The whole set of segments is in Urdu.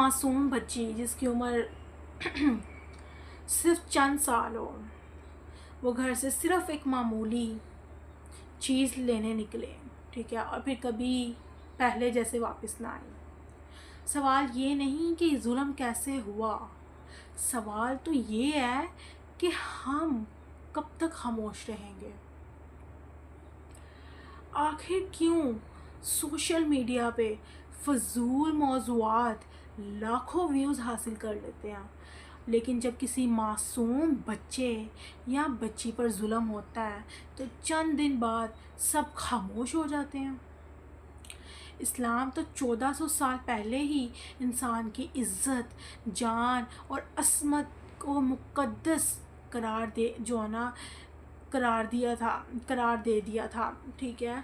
معصوم بچی جس کی عمر صرف چند سال ہو، وہ گھر سے صرف ایک معمولی چیز لینے نکلے، ٹھیک ہے، اور پھر کبھی پہلے جیسے واپس نہ آئی۔ سوال یہ نہیں کہ ظلم کیسے ہوا، سوال تو یہ ہے کہ ہم کب تک خاموش رہیں گے؟ آخر کیوں سوشل میڈیا پہ فضول موضوعات لاکھوں ویوز حاصل کر لیتے ہیں، لیکن جب کسی معصوم بچے یا بچی پر ظلم ہوتا ہے تو چند دن بعد سب خاموش ہو جاتے ہیں؟ اسلام تو 1400 سال پہلے ہی انسان کی عزت، جان اور عصمت کو مقدس قرار دے دیا تھا، ٹھیک ہے؟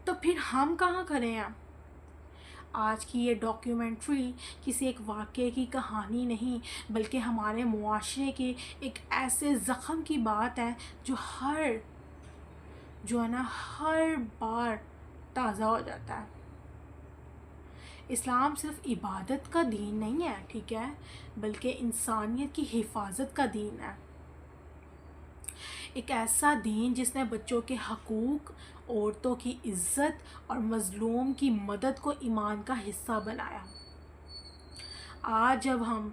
تو پھر ہم کہاں کھڑے ہیں؟ آج کی یہ ڈاکیومنٹری کسی ایک واقعے کی کہانی نہیں، بلکہ ہمارے معاشرے کے ایک ایسے زخم کی بات ہے جو ہر بار تازہ ہو جاتا ہے۔ اسلام صرف عبادت کا دین نہیں ہے، ٹھیک ہے، بلکہ انسانیت کی حفاظت کا دین ہے۔ ایک ایسا دین جس نے بچوں کے حقوق، عورتوں کی عزت اور مظلوم کی مدد کو ایمان کا حصہ بنایا۔ آج جب ہم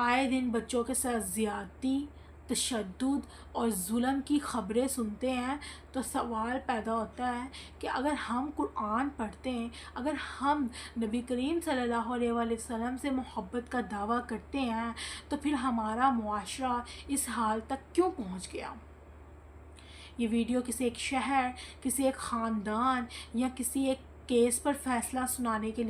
آئے دن بچوں کے ساتھ زیادتی، تشدد اور ظلم کی خبریں سنتے ہیں تو سوال پیدا ہوتا ہے کہ اگر ہم قرآن پڑھتے ہیں، اگر ہم نبی کریم صلی اللہ علیہ وآلہ وسلم سے محبت کا دعویٰ کرتے ہیں تو پھر ہمارا معاشرہ اس حال تک کیوں پہنچ گیا؟ یہ ویڈیو کسی ایک شہر، کسی ایک خاندان یا کسی ایک کیس پر فیصلہ سنانے کے لیے